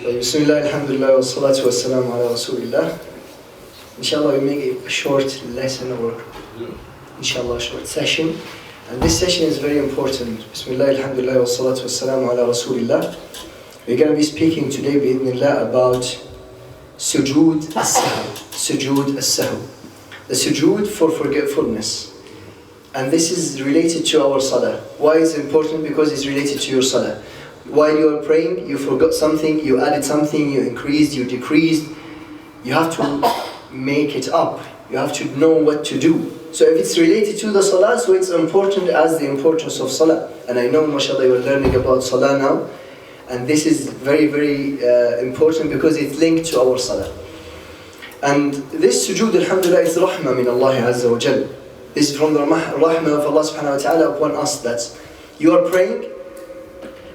Bismillah, alhamdulillah, wa salatu wa salam ala rasulillah. Inshallah, we make a short lesson or inshallah, a short session. And this session is very important. Bismillah, alhamdulillah, wa salatu wa salam ala rasulillah. We're going to be speaking today, bi'idhnillah, about Sujood As-Sahw. Sujood As-Sahw. The sujood for forgetfulness. And this is related to our salah. Why is it important? Because it's related to your salah. While you are praying, you forgot something, you added something, you increased, you decreased. You have to make it up. You have to know what to do. So if it's related to the salah, so it's important as the importance of salah. And I know, mashallah, you are learning about salah now. And this is very, very important because it's linked to our salah. And this sujood, alhamdulillah, is rahmah min Allah Azza wa Jal. This is from the rahmah of Allah subhanahu wa ta'ala upon us, that you are praying,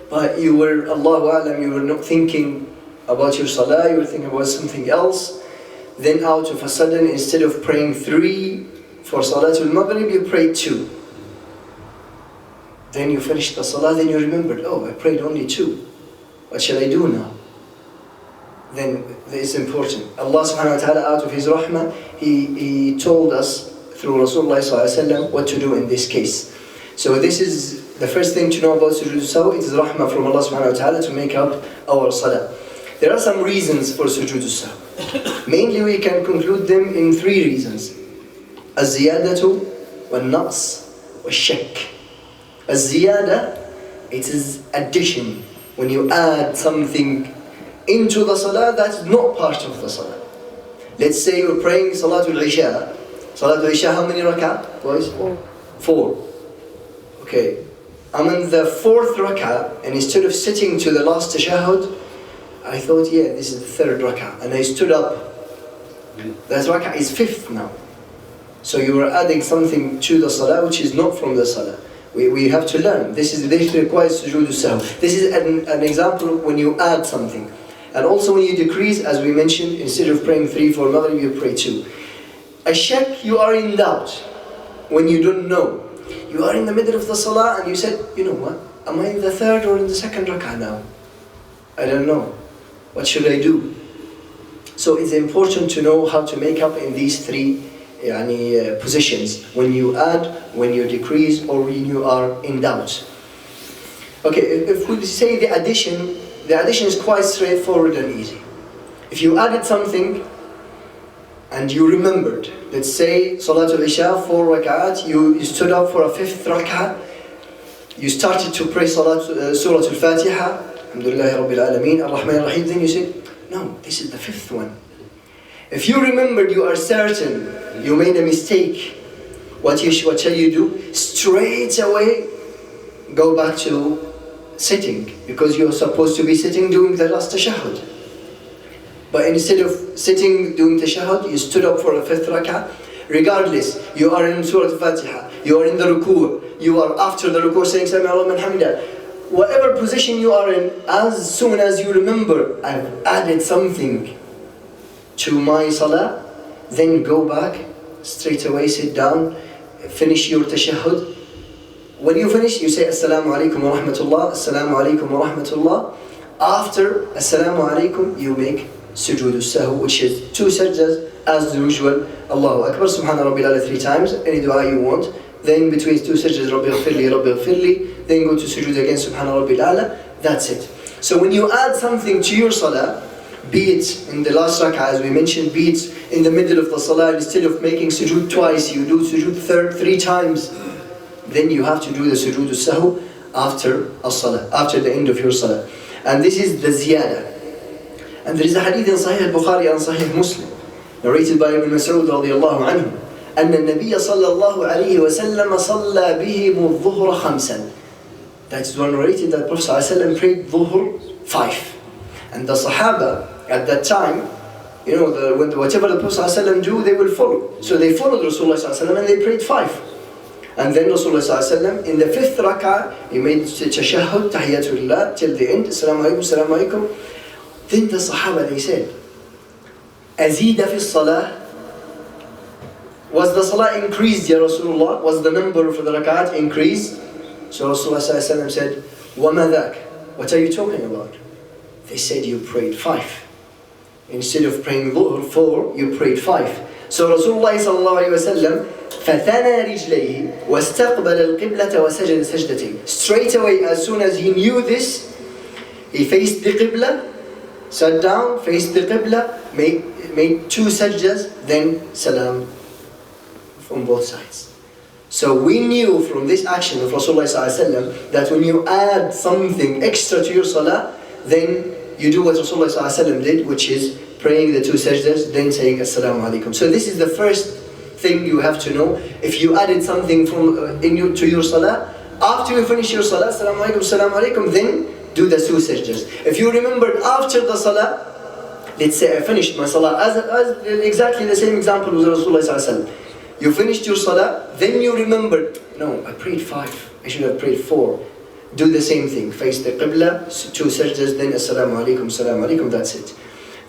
but you were, Allahu A'lam, you were not thinking about your salah, you were thinking about something else. Then out of a sudden, instead of praying 3 for Salatul Maghrib, you prayed 2. Then you finished the salah, then you remembered, oh, I prayed only 2. What shall I do now? Then it's important. Allah subhanahu wa ta'ala, out of His rahmah, He told us through Rasulullah sallallahu alaihi wasallam what to do in this case. So this is the first thing to know about Sujood As-Sahw. It is rahmah from Allah subhanahu wa ta'ala to make up our salah. There are some reasons for Sujood As-Sahw. Mainly we can conclude them in 3 reasons. Az-ziyadatu wal-naqs wal-shak. Az-ziyada, it is addition. When you add something into the salah that's not part of the salah. Let's say you're praying Salatul Isha. Salatul Isha, how many rak'ah, boys? 4. Okay. I'm in the 4th rak'ah, and instead of sitting to the last tashahhud, I thought, yeah, this is the 3rd rak'ah, and I stood up. That rak'ah is 5th now. So you are adding something to the salah which is not from the salah. We have to learn. This requires Sujood As-Sahw. This is an example when you add something. And also when you decrease, as we mentioned, instead of praying 3 for Maghrib, you pray 2. A shak, you are in doubt when you don't know. You are in the middle of the salah and you said, you know what, am I in the 3rd or in the 2nd rak'ah now? I don't know. What should I do? So it's important to know how to make up in these 3 positions. When you add, when you decrease, or when you are in doubt. Okay, if we say the addition is quite straightforward and easy. If you added something and you remembered, let's say Salatul Isha, 4 rak'at, you stood up for a 5th rak'ah, you started to pray Surah Al-Fatiha, Alhamdulillahi Rabbil Alameen, Ar-Rahman Ar-Rahim, then you said, no, this is the 5th one. If you remembered, you are certain you made a mistake, what shall you do? Straight away go back to sitting, because you're supposed to be sitting doing the last tashahhud. But instead of sitting doing tashahhud, you stood up for a 5th rak'ah. Regardless, you are in Surah Al-Fatiha, you are in the ruku', you are after the ruku' saying Sami Allahu liman hamidah. Whatever position you are in, as soon as you remember, I've added something to my salah, then go back, straight away sit down, finish your tashahhud. When you finish, you say Assalamu alaikum wa rahmatullah, Assalamu alaikum wa rahmatullah. After Assalamu alaikum, you make Sujood As-Sahw, which is 2 sajdas as usual. Allahu Akbar, Subhana Rabbil Ala 3 times, any dua you want. Then between 2 sajdas, Rabbi Ghfirli, Rabbi Ghfirli. Then go to Sujood again, Subhana Rabbil Ala. That's it. So when you add something to your salah, be it in the last rak'ah as we mentioned, be it in the middle of the salah, instead of making sujood twice, you do sujood 3 times. Then you have to do the Sujood As-Sahw after as-salah, after the end of your salah. And this is the ziyada. And there is a hadith in Sahih Al-Bukhari and Sahih Muslim, narrated by Ibn Mas'ud radiyallahu anhu, أن النبي صلى الله عليه وسلم صلى بهم الظهر 5. That is one narrated that Prophet ﷺ prayed Dhuhr 5. And the Sahaba at that time, you know, whatever the Prophet ﷺ do, they will follow. So they followed Rasulullah ﷺ and they prayed 5. And then Rasulullah ﷺ, in the 5th rak'ah, he made tashahhud, tahiyatullah, till the end, Assalamu alaikum, Assalamu alaikum. Then the Sahaba, they said, Azida fi salah. Was the salah increased, Ya Rasulullah? Was the number for the rak'at increased? So Rasulullah ﷺ said, وَمَا ذَاكَ? What are you talking about? They said you prayed 5. Instead of praying Dhuhr 4, you prayed 5. So Rasulullah sallallahu alayhi wa sallam فَثَنَى رِجْلَيْهِ وَاسْتَقْبَلَ الْقِبْلَةَ وَسَجَدَ سَجْدَتَيْنِ. Straight away, as soon as he knew this, he faced the Qibla, sat down, faced the Qibla, made 2 sajdas, then salam from both sides. So we knew from this action of Rasulullah ﷺ that when you add something extra to your salah, then you do what Rasulullah ﷺ did, which is praying the 2 sajdas, then saying Assalamu alaikum. So this is the first thing you have to know. If you added something from to your salah, after you finish your salah, Assalamu alaikum, then do the 2 sajdas. If you remembered after the salah, let's say I finished my salah, as exactly the same example with Rasulullah ﷺ. You finished your salah, then you remembered, no, I prayed 5, I should have prayed 4. Do the same thing, face the Qibla, 2 sajdas, then Assalamu alaikum, that's it.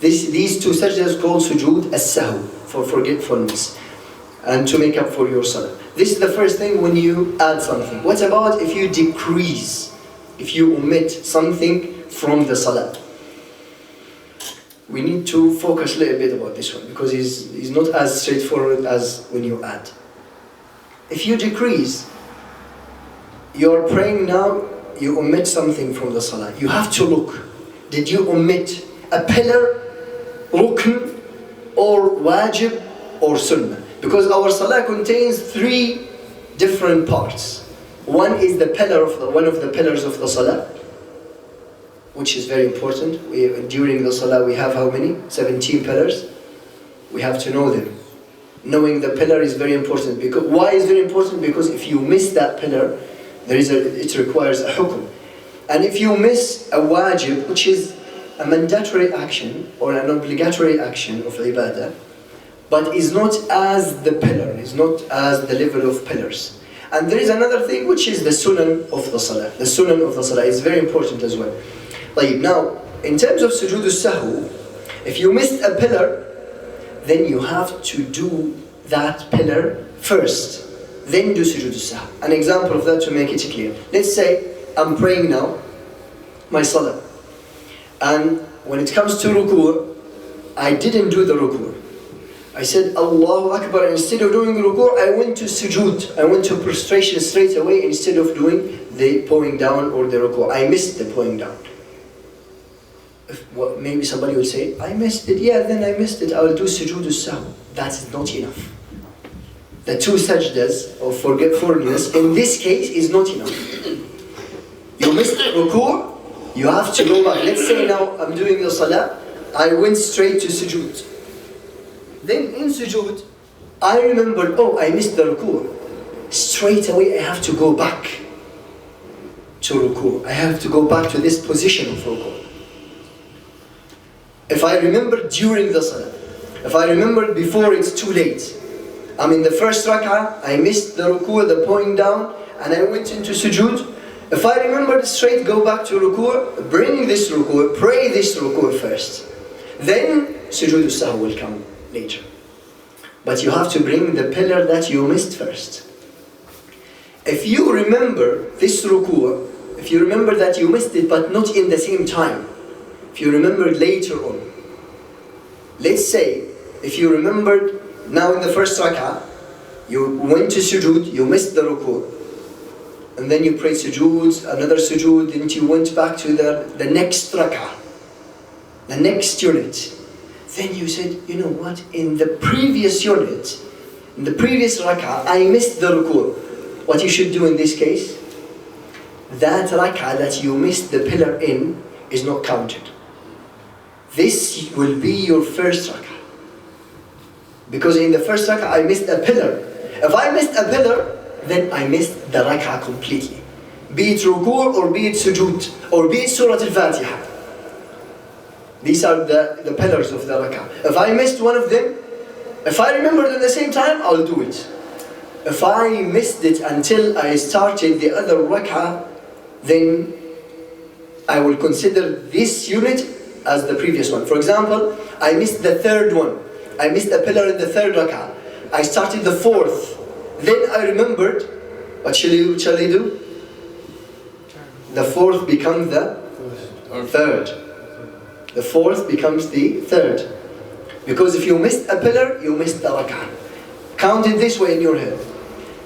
These 2 sajdas called Sujood As-Sahw, for forgetfulness, and to make up for your salah. This is the first thing when you add something. What about if you decrease, if you omit something from the salah? We need to focus a little bit about this one, because it's not as straightforward as when you add. If you decrease, you're praying now, you omit something from the salah. You have to look. Did you omit a pillar, rukn, or wajib, or sunnah? Because our salah contains 3 different parts. One is the pillar of one of the pillars of the salah, which is very important. During the salah we have how many? 17 pillars. We have to know them. Knowing the pillar is very important. Why is very important? Because if you miss that pillar, it requires a hukum. And if you miss a wajib, which is a mandatory action or an obligatory action of ibadah, but is not as the pillar, is not as the level of pillars. And there is another thing, which is the sunan of the salah. The sunan of the salah is very important as well. Now, in terms of Sujood As-Sahw, if you missed a pillar, then you have to do that pillar first, then do Sujood As-Sahw. An example of that to make it clear. Let's say I'm praying now, my salah, and when it comes to ruku', I didn't do the ruku'. I said Allahu Akbar, and instead of doing ruku', I went to sujood. I went to prostration straight away instead of doing the bowing down or the ruku'. I missed the bowing down. Maybe somebody will say, I missed it. Yeah, then I missed it. I will do Sujood As-Sahw. That's not enough. The 2 sajdas of forgetfulness in this case is not enough. You missed ruku', you have to go back. Let's say now I'm doing the salah, I went straight to sujood. Then in sujood, I remembered, oh, I missed the ruku'. Straight away I have to go back to ruku'. I have to go back to this position of ruku'. If I remember during the salah, if I remember before it's too late, I'm in the first rak'ah, I missed the ruku', the bowing down, and I went into sujood. If I remembered straight, go back to ruku', bring this ruku', pray this ruku' first. Then Sujood As-Sahw will come later. But you have to bring the pillar that you missed first. If you remember this ruku', if you remember that you missed it but not in the same time, if you remembered later on, let's say if you remembered now in the first rak'ah, you went to sujood, you missed the ruku', and then you prayed sujood, another sujood, then you went back to the next rak'ah, the next unit. Then you said, you know what, in the previous unit, in the previous rak'ah, I missed the ruku'. What you should do in this case, that rak'ah that you missed the pillar in is not counted. This will be your first rak'ah. Because in the first rak'ah I missed a pillar. If I missed a pillar, then I missed the rak'ah completely. Be it ruku' or be it sujood, or be it Surah Al-Fatiha. These are the pillars of the rak'ah. If I missed one of them, if I remembered at the same time, I'll do it. If I missed it until I started the other rak'ah, then I will consider this unit as the previous one. For example, I missed the third one. I missed a pillar in the third rak'ah. I started the fourth. Then I remembered, what shall I do? The fourth becomes the third. The fourth becomes the third. Because if you missed a pillar, you missed the rak'ah. Count it this way in your head.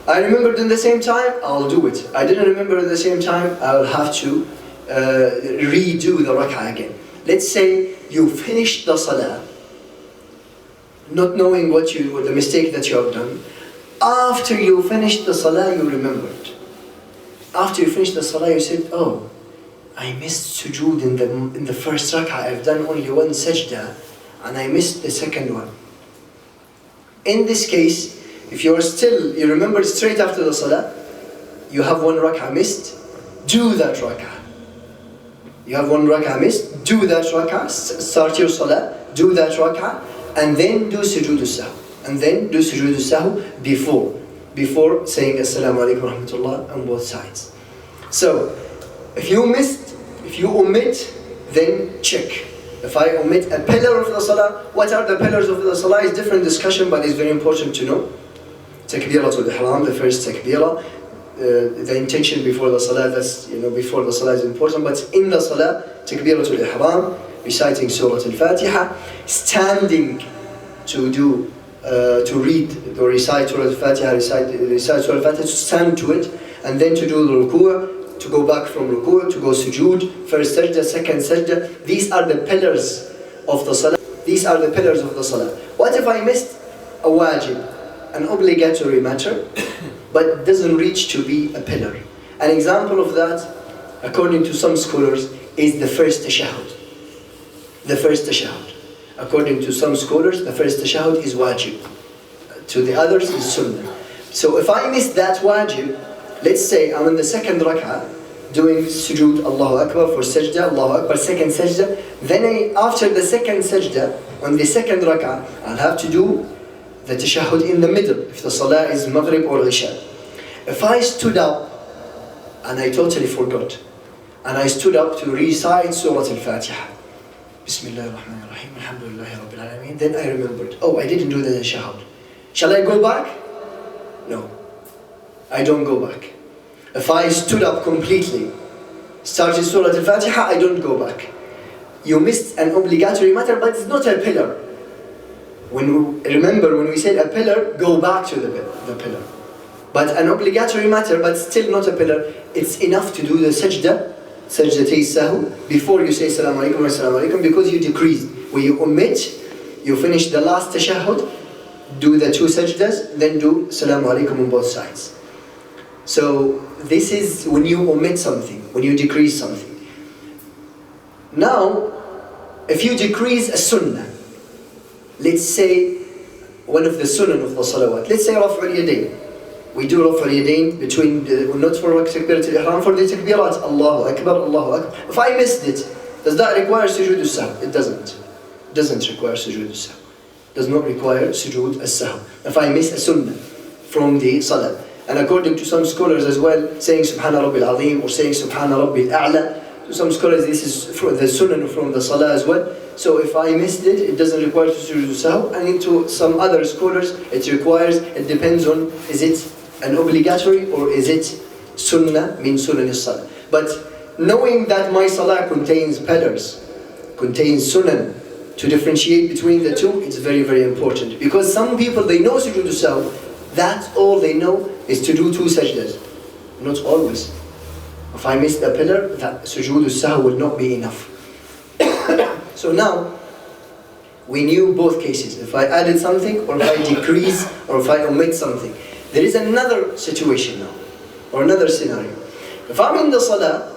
I remembered in the same time, I'll do it. I didn't remember at the same time, I'll have to redo the rak'ah again. Let's say you finished the salah, not knowing the mistake that you have done. After you finished the salah, you remembered. After you finished the salah, you said, oh, I missed sujood in the first rak'ah. I've done only one sajda, and I missed the second one. In this case, if you remember straight after the salah, you have one rak'ah missed, do that rak'ah. You have one rak'ah missed, do that rak'ah, start your salah, do that rak'ah, and then do Sujood As-Sahw. And then do Sujood As-Sahw before saying Assalamu alaikum wa rahmatullah on both sides. So, if you omit, then check. If I omit a pillar of the salah, what are the pillars of the salah is different discussion, but it's very important to know. Takbiratul Ihram, the first takbirah, the intention before the salah, before the salah is important, but in the salah, Takbiratul Ihram, reciting Surah Al-Fatiha, standing to read or recite Surah Al-Fatiha, recite Surah Al-Fatiha, to stand to it, and then to do the ruku', to go back from ruku', to go sujood, first sajda, second sajda. These are the pillars of the salah. These are the pillars of the salah. What if I missed a wajib, an obligatory matter, but it doesn't reach to be a pillar? An example of that, according to some scholars, is the first tashahhud. The first tashahhud. According to some scholars, the first tashahhud is wajib. To the others, is sunnah. So if I miss that wajib, let's say I'm in the second rak'ah, doing sujood, Allahu Akbar, for sajda, Allahu Akbar, second sajda. Then after the second sajda, on the second rak'ah, I'll have to do the tashahhud in the middle, if the salah is maghrib or isha. If I stood up, and I totally forgot, and I stood up to recite Surah Al-Fatiha, Bismillah ar-Rahman ar-Rahim, Alhamdulillahi Rabbil Alameen, then I remembered, oh, I didn't do the tashahhud. Shall I go back? No, I don't go back. If I stood up completely, started Surah Al-Fatiha, I don't go back. You missed an obligatory matter, but it's not a pillar. Remember when we said a pillar, go back to the pillar. But an obligatory matter, but still not a pillar, it's enough to do the sajda, sajdatay sahw, before you say Assalamu alaikum wa Assalamu alaikum, because you decreased. When you omit, you finish the last tashahhud, do the two sajdas, then do Assalamu alaikum on both sides. So this is when you omit something, when you decrease something. Now, if you decrease a sunnah, let's say one of the sunnah of the salawat, let's say Raf' al-Yadayn. We do Raf' al-Yadayn between, not for Takbirat al-Ihram, for the Takbirat, Allahu Akbar, Allahu Akbar. If I missed it, does that require Sujood As-Sahw? It doesn't. It doesn't require Sujood As-Sahw. Does not require Sujood As-Sahw. If I miss a sunnah from the salah. And according to some scholars as well, saying Subhana Rabbil Azim or saying Subhana Rabbil A'la, to some scholars this is from the sunnah from the salah as well. So if I missed it, it doesn't require Sujood As-Sahw. And to some other scholars, it depends on, is it an obligatory or is it sunnah, min sunan as-salah. But knowing that my salah contains pillars, contains sunan, to differentiate between the two, it's very, very important. Because some people, they know Sujood As-Sahw, that's all they know is to do two sajdas. Not always. If I miss the pillar, that Sujood As-Sahw will not be enough. So now, we knew both cases. If I added something, or if I decrease, or if I omit something. There is another situation now, or another scenario. If I'm in the salah,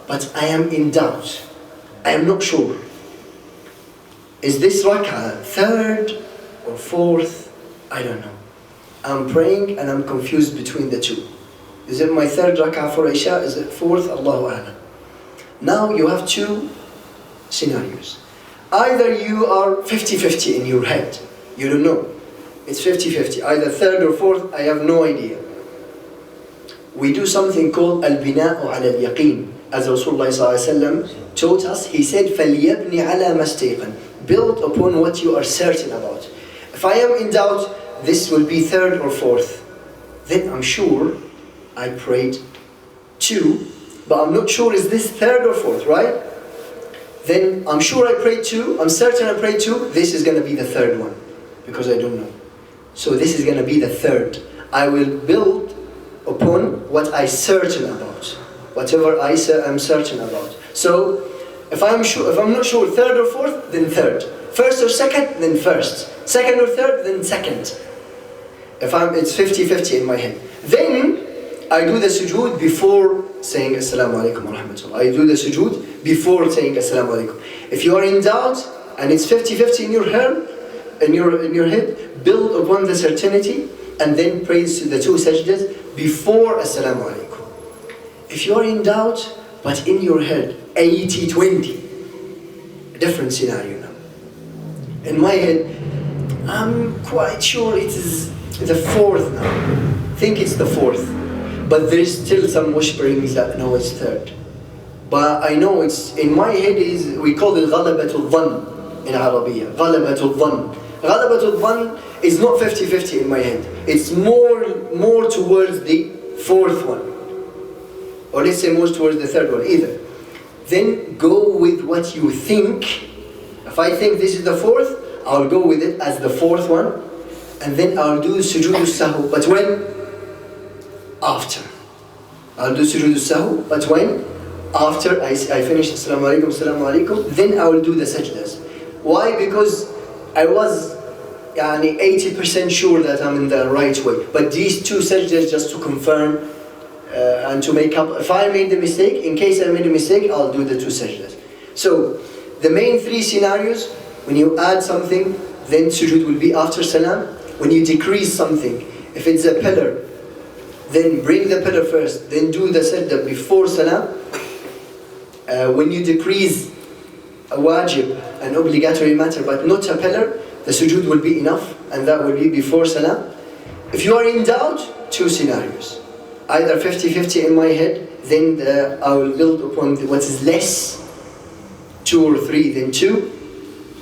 but I am in doubt, I am not sure. Is this rak'ah third or fourth? I don't know. I'm praying and I'm confused between the two. Is it my third rak'ah for Isha? Is it fourth? Allahu A'lam. Now you have two scenarios. Either you are 50-50 in your head. You don't know. It's 50-50. Either third or fourth, I have no idea. We do something called al-bina'u ala al-yaqeen. As Rasulullah taught us, he said, فَلْيَبْنِ عَلَى مَسْتَيْقًا. Build upon what you are certain about. If I am in doubt, this will be third or fourth, then I'm sure I prayed two, but I'm not sure is this third or fourth, right? then I'm sure I prayed two, I'm certain I prayed two, this is going to be the third one, because I don't know. So this is going to be the third. I will build upon what I'm certain about, whatever I'm certain about. So if I'm not sure third or fourth, then third. First or second, then first. Second or third, then second. It's 50-50 in my head. Then I do the sujood before saying Assalamu alaikum wa rahmatullah. I do the sujood before saying Assalamu alaikum. If you are in doubt and it's 50-50 in your head, build upon the certainty and then pray the two sajdas before Assalamu alaikum. If you are in doubt but in your head 80-20, a different scenario now. In my head, I'm quite sure it is the fourth now. I think it's the fourth. But there is still some whisperings that no, it's third. But I know it's, in my head we call it غلبة الظن in Arabiya. غلبة الظن. غلبة الظن is not 50-50 in my head. It's more towards the fourth one. Or let's say more towards the third one, either. Then go with what you think. If I think this is the fourth, I'll go with it as the fourth one. And then I'll do Sujood As-Sahw. But when? After. I'll do Sujood As-Sahw. But when? After I finish Assalamu alaikum, then I will do the sajdas. Why? Because I was 80% sure that I'm in the right way. But these two sajdas just to confirm and to make up. If I made the mistake, in case I made a mistake, I'll do the two sajdas. So, the main three scenarios, when you add something, then sujood will be after salam. When you decrease something, if it's a pillar, then bring the pillar first, then do the sajda before salam. When you decrease a wajib, an obligatory matter, but not a pillar, the sujood will be enough, and that will be before salam. If you are in doubt, two scenarios. Either 50-50 in my head, then I will build upon what is less, 2 or 3, then 2,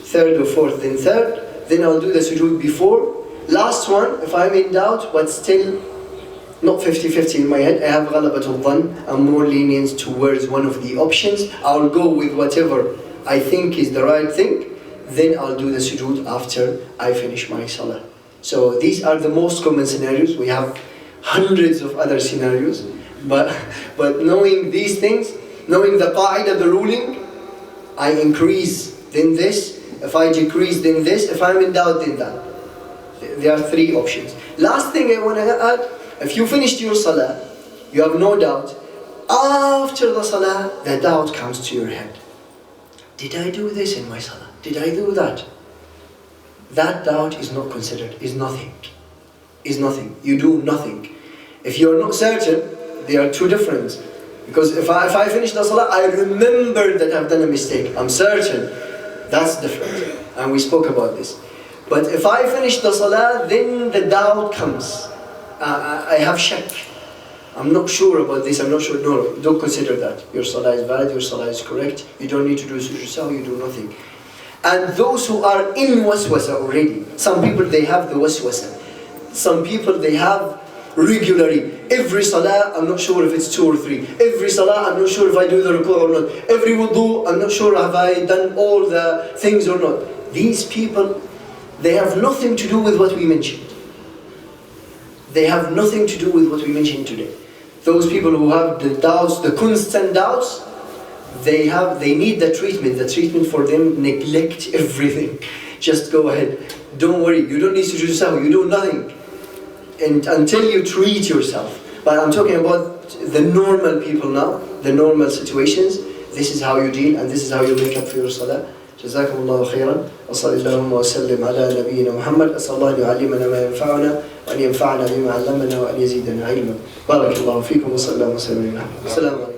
third or fourth, then third, then I'll do the sujood before. Last one, if I'm in doubt, but still not 50-50 in my head, I have ghalabatul dhann, I'm more lenient towards one of the options, I'll go with whatever I think is the right thing, then I'll do the sujood after I finish my salah. So these are the most common scenarios. We have hundreds of other scenarios, but knowing these things, knowing the qa'idah, the ruling, I increase, then this, if I decrease, then this, if I'm in doubt, then that. There are three options. Last thing I want to add, if you finished your salah, you have no doubt, after the salah, the doubt comes to your head. Did I do this in my salah? Did I do that? That doubt is not considered, is nothing. Is nothing. You do nothing. If you are not certain, they are two different. Because if I finish the salah, I remember that I've done a mistake. I'm certain. That's different. And we spoke about this. But if I finish the salah, then the doubt comes. I have shak. I'm not sure about this, I'm not sure. No, don't consider that. Your salah is valid, your salah is correct. You don't need to do sujood as-sahw, you do nothing. And those who are in waswasa already, some people they have the waswasa. Some people they have regularly. Every salah, I'm not sure if it's 2 or 3. Every salah, I'm not sure if I do the ruku' or not. Every wudu, I'm not sure have I done all the things or not. These people, they have nothing to do with what we mentioned. They have nothing to do with what we mentioned today. Those people who have the doubts, the constant doubts, they need the treatment. The treatment for them, neglect everything. Just go ahead. Don't worry, you don't need Sujood As-Sahw, you do nothing. And until you treat yourself. But I'm talking about the normal people now, the normal situations. This is how you deal and this is how you make up for your salah. جزاكم الله خيرا وصلى اللهم وسلم على نبينا محمد أسأل الله أن يعلمنا ما ينفعنا وأن ينفعنا بما علمنا وأن يزيدنا علما بارك الله فيكم وصلى الله وسلم على السلام عليكم.